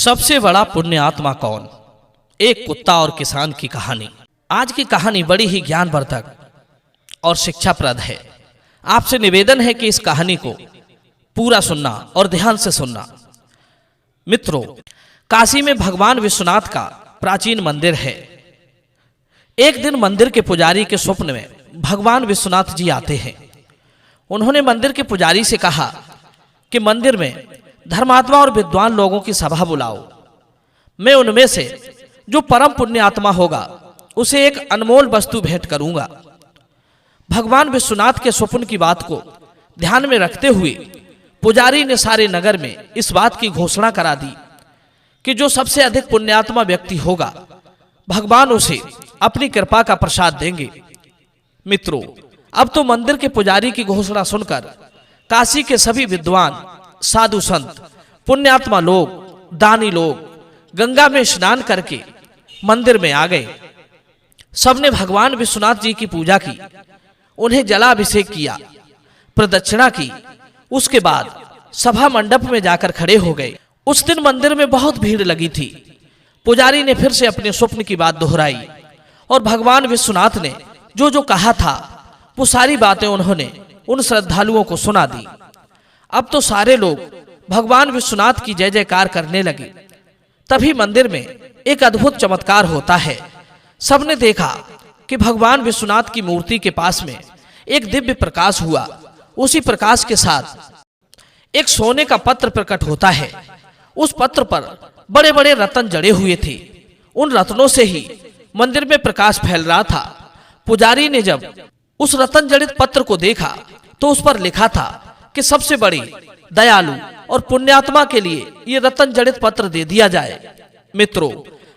सबसे बड़ा पुण्य आत्मा कौन? एक कुत्ता और किसान की कहानी। आज की कहानी बड़ी ही ज्ञानवर्धक और शिक्षाप्रद है। आपसे निवेदन है कि इस कहानी को पूरा सुनना और ध्यान से सुनना। मित्रों, काशी में भगवान विश्वनाथ का प्राचीन मंदिर है। एक दिन मंदिर के पुजारी के स्वप्न में भगवान विश्वनाथ जी आते हैं। उन्होंने मंदिर के पुजारी से कहा कि मंदिर में धर्मात्मा और विद्वान लोगों की सभा बुलाओ। मैं उनमें से जो परम पुण्य आत्मा होगा उसे एक अनमोल वस्तु भेंट करूंगा। भगवान विश्वनाथ के स्वप्न की बात को ध्यान में रखते हुए पुजारी ने सारे नगर में इस बात की घोषणा करा दी कि जो सबसे अधिक पुण्यात्मा व्यक्ति होगा भगवान उसे अपनी कृपा का प्रसाद देंगे। मित्रों, अब तो मंदिर के पुजारी की घोषणा सुनकर काशी के सभी विद्वान, साधु संत, पुण्यात्मा लोग, दानी लोग गंगा में स्नान करके मंदिर में आ गए। सबने भगवान विश्वनाथ जी की पूजा की, उन्हें जलाभिषेक किया, प्रदक्षिणा की। उसके बाद सभा मंडप में जाकर खड़े हो गए। उस दिन मंदिर में बहुत भीड़ लगी थी। पुजारी ने फिर से अपने स्वप्न की बात दोहराई और भगवान विश्वनाथ ने जो जो कहा था वो सारी बातें उन्होंने उन श्रद्धालुओं को सुना दी। अब तो सारे लोग भगवान विश्वनाथ की जय जयकार करने लगे। तभी मंदिर में एक अद्भुत चमत्कार होता है। सबने देखा कि भगवान विश्वनाथ की मूर्ति के पास में एक दिव्य प्रकाश हुआ। उसी प्रकाश के साथ एक सोने का पत्र प्रकट होता है। उस पत्र पर बड़े बड़े रत्न जड़े हुए थे। उन रत्नों से ही मंदिर में प्रकाश फैल रहा था। पुजारी ने जब उस रत्न जड़ित पत्र को देखा तो उस पर लिखा था कि सबसे बड़ी, दयालु और पुण्यात्मा के लिए ये रत्न जड़ित पत्र दे दिया जाए। मित्रों,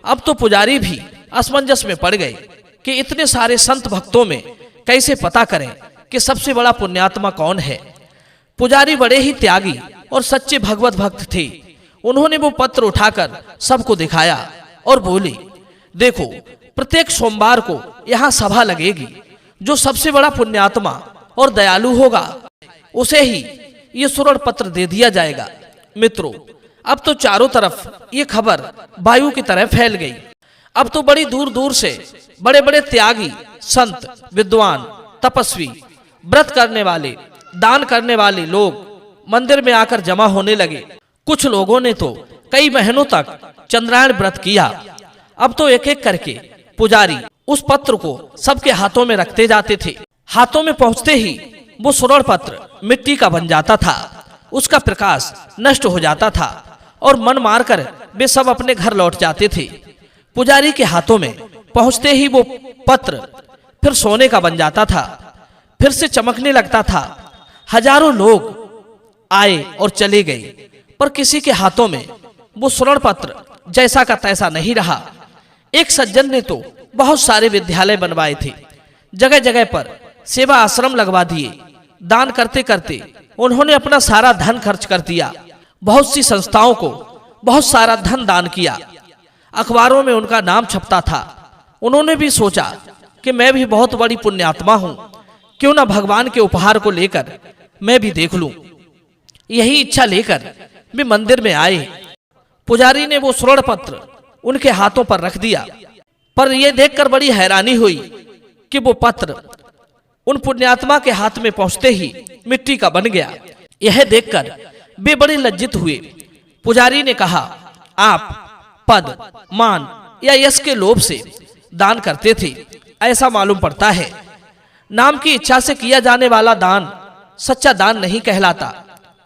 अब तो पुजारी भी असमंजस में पड़ गए कि इतने सारे संत भक्तों में कैसे पता करें कि सबसे बड़ा पुण्यात्मा कौन है। पुजारी बड़े ही त्यागी और सच्चे भगवत भक्त थे। उन्होंने वो पत्र उठाकर सबको दिखाया और बोले, देखो, प्रत्येक सोमवार को यहाँ सभा लगेगी। जो सबसे बड़ा पुण्यात्मा और दयालु होगा उसे ही ये स्वर्ण पत्र दे दिया जाएगा। मित्रों, अब तो चारों तरफ ये खबर वायु की तरह फैल गई। अब तो बड़ी दूर दूर से बड़े बड़े त्यागी, संत, विद्वान, तपस्वी, व्रत करने वाले, दान करने वाले लोग मंदिर में आकर जमा होने लगे। कुछ लोगों ने तो कई महीनों तक चंद्रायण व्रत किया। अब तो एक एक करके पुजारी उस पत्र को सबके हाथों में रखते जाते थे। हाथों में पहुंचते ही वो स्वर्ण पत्र मिट्टी का बन जाता था। उसका प्रकाश नष्ट हो जाता था और मन मारकर वे सब अपने घर लौट जाते थे। पुजारी के हाथों में पहुंचते ही वो पत्र फिर सोने का बन जाता था, फिर से चमकने लगता था। हजारों लोग आए और चले गए, पर किसी के हाथों में वो स्वर्ण पत्र जैसा का तैसा नहीं रहा। एक सज्जन ने तो बहुत सारे विद्यालय बनवाए थे, जगह जगह पर सेवा आश्रम लगवा दिए। दान करते करते उन्होंने अपना सारा धन खर्च कर दिया। बहुत सी संस्थाओं को बहुत सारा धन दान किया। अखबारों में उनका नाम छपता था। उन्होंने भी सोचा कि मैं भी बहुत बड़ी पुण्यात्मा हूँ, क्यों ना भगवान के उपहार को लेकर मैं भी देख लूं। यही इच्छा लेकर वे मंदिर में आए। पुजारी ने वो स्वर्ण पत्र उनके हाथों पर रख दिया, पर यह देखकर बड़ी हैरानी हुई कि वो पत्र उन पुण्यात्मा के हाथ में पहुंचते ही मिट्टी का बन गया। यह देखकर वे बड़े लज्जित हुए। पुजारी ने कहा, आप पद, मान या यश के लोभ से दान करते थे, ऐसा मालूम पड़ता है। नाम की इच्छा से किया जाने वाला दान सच्चा दान नहीं कहलाता।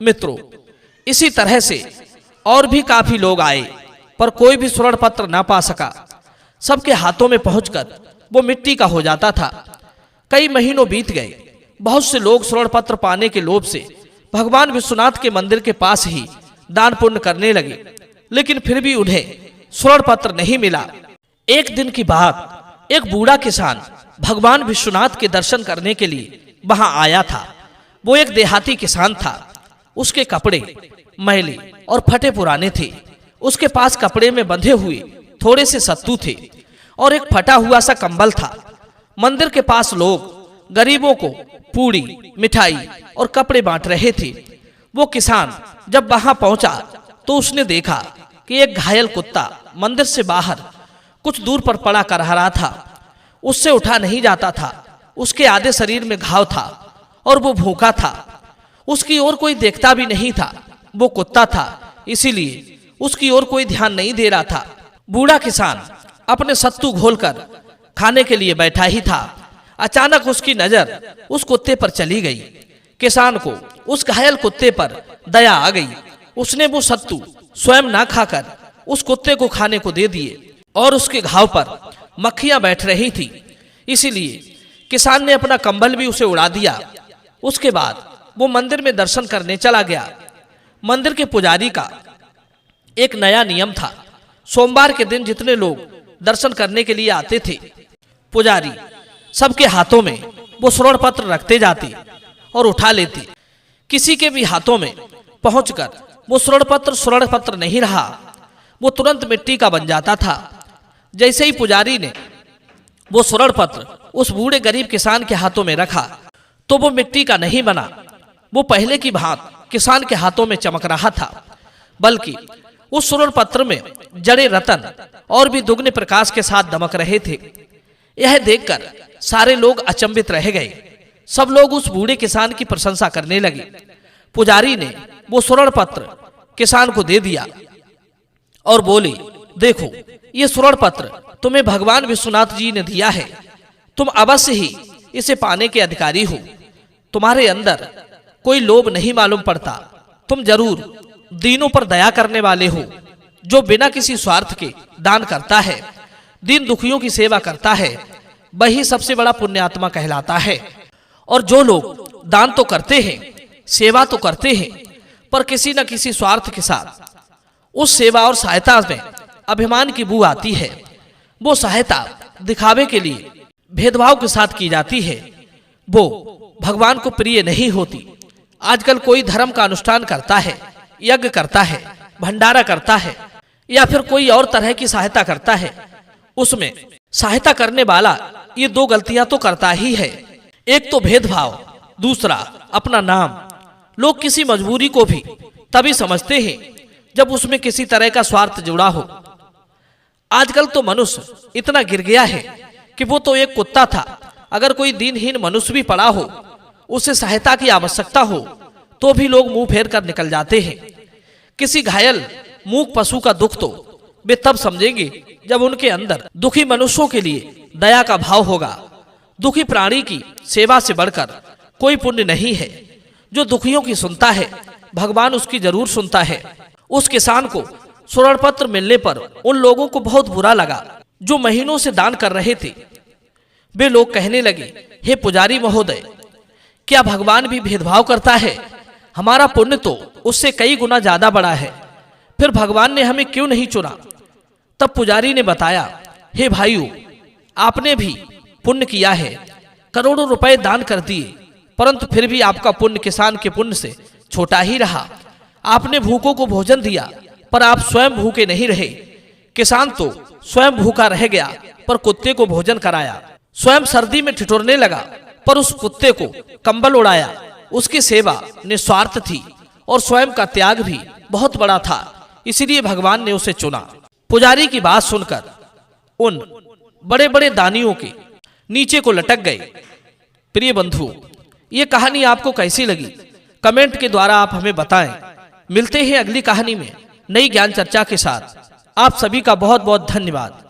मित्रों, इसी तरह से और भी काफी लोग आए, पर कोई भी स्वर्ण पत्र ना पा सका। सबके हाथों में पहुंचकर वो मिट्टी का हो जाता था। कई महीनों बीत गए। बहुत से लोग स्वर्ण पत्र पाने के लोभ से भगवान विश्वनाथ के मंदिर के पास ही दान पुण्य करने लगे, लेकिन फिर भी उन्हें स्वर्ण पत्र नहीं मिला। एक दिन की बात, एक बूढ़ा किसान भगवान विश्वनाथ के दर्शन करने के लिए वहां आया था। वो एक देहाती किसान था। उसके कपड़े मैले और फटे पुराने थे। उसके पास कपड़े में बंधे हुए थोड़े से सत्तू थे और एक फटा हुआ सा कंबल था। मंदिर के पास लोग गरीबों को पूड़ी, मिठाई और कपड़े बांट रहे थे। वो किसान जब वहां पहुंचा तो उसने देखा कि एक घायल कुत्ता मंदिर से बाहर कुछ दूर पर पड़ा करहरा था। उससे उठा नहीं जाता था। उसके आधे शरीर में घाव था और वो भूखा था। उसकी ओर कोई देखता भी नहीं था। वो कुत्ता था, इसीलिए उसकी ओर कोई ध्यान नहीं दे रहा था। बूढ़ा किसान अपने सत्तू घोलकर खाने के लिए बैठा ही था। अचानक उसकी नजर उस कुत्ते पर चली गई। किसान को उस घायल कुत्ते पर दया आ गई। उसने वो सत्तू स्वयं ना खाकर उस कुत्ते को खाने को दे दिए और उसके घाव पर मक्खियां बैठ रही थी, इसीलिए किसान ने अपना कंबल भी उसे उड़ा दिया। उसके बाद वो मंदिर में दर्शन करने चला गया। मंदिर के पुजारी का एक नया नियम था। सोमवार के दिन जितने लोग दर्शन करने के लिए आते थे, पुजारी सबके हाथों में वो स्वर्ण पत्र रखते जाते और उठा लेते। किसी के भी हाथों में पहुंचकर वो स्वर्ण पत्र नहीं रहा, वो तुरंत मिट्टी का बन जाता था। जैसे ही पुजारी ने वो स्वर्ण पत्र उस बूढ़े गरीब किसान के हाथों में रखा तो वो मिट्टी का नहीं बना। वो पहले की भांति किसान के हाथों में चमक रहा था, बल्कि उस स्वर्ण पत्र में जड़े रतन और भी दुगने प्रकाश के साथ दमक रहे थे। यह देखकर सारे लोग अचंभित रह गए। सब लोग उस बूढ़े किसान की प्रशंसा करने लगे। पुजारी ने वो स्वर्ण पत्र किसान को दे दिया और बोले, देखो ये स्वर्ण पत्र तुम्हें भगवान विश्वनाथ जी ने दिया है। तुम अवश्य ही इसे पाने के अधिकारी हो। तुम्हारे अंदर कोई लोभ नहीं मालूम पड़ता। तुम जरूर दीनों पर दया करने वाले हो। जो बिना किसी स्वार्थ के दान करता है, दीन दुखियों की सेवा करता है, वही सबसे बड़ा पुण्यात्मा कहलाता है। और जो लोग दान तो करते हैं, सेवा तो करते हैं, पर किसी न किसी स्वार्थ के साथ उस सेवा और सहायता में अभिमान की बू आती है। वो सहायता दिखावे के लिए भेदभाव के साथ की जाती है, वो भगवान को प्रिय नहीं होती। आजकल कोई धर्म का अनुष्ठान करता है, यज्ञ करता है, भंडारा करता है या फिर कोई और तरह की सहायता करता है, उसमें सहायता करने वाला ये दो गलतियां तो करता ही है। एक तो भेदभाव, दूसरा अपना नाम। लोग किसी मजबूरी को भी तभी समझते हैं जब उसमें किसी तरह का स्वार्थ जुड़ा हो। आजकल तो मनुष्य इतना गिर गया है कि वो तो एक कुत्ता था। अगर कोई दीनहीन मनुष्य भी पड़ा हो, उसे सहायता की आवश्यकता हो, तो भी लोग मुंह फेर कर निकल जाते हैं। किसी घायल मूक पशु का दुख तो वे तब समझेंगे जब उनके अंदर दुखी मनुष्यों के लिए दया का भाव होगा। दुखी प्राणी की सेवा से बढ़कर कोई पुण्य नहीं है। जो दुखियों की सुनता है, भगवान उसकी जरूर सुनता है। उस किसान को स्वर्ण पत्र मिलने पर उन लोगों को बहुत बुरा लगा जो महीनों से दान कर रहे थे। वे लोग कहने लगे, हे पुजारी महोदय, क्या भगवान भी भेदभाव करता है? हमारा पुण्य तो उससे कई गुना ज्यादा बड़ा है, फिर भगवान ने हमें क्यों नहीं चुना? तब पुजारी ने बताया, हे भाइयों, आपने भी पुण्य किया है, करोड़ों रुपए दान कर दिए, परंतु फिर भी आपका पुण्य किसान के पुण्य से छोटा ही रहा। आपने भूखों को भोजन दिया, पर आप स्वयं भूखे नहीं रहे। किसान तो स्वयं भूखा रह गया, पर कुत्ते को भोजन कराया। स्वयं सर्दी में ठिठुरने लगा, पर उस कुत्ते को कंबल उड़ाया। उसकी सेवा निस्वार्थ थी और स्वयं का त्याग भी बहुत बड़ा था, इसलिए भगवान ने उसे चुना। पुजारी की बात सुनकर उन बड़े बड़े दानियों के नीचे को लटक गए। प्रिय बंधुओं, ये कहानी आपको कैसी लगी? कमेंट के द्वारा आप हमें बताएं। मिलते हैं अगली कहानी में नई ज्ञान चर्चा के साथ। आप सभी का बहुत बहुत धन्यवाद।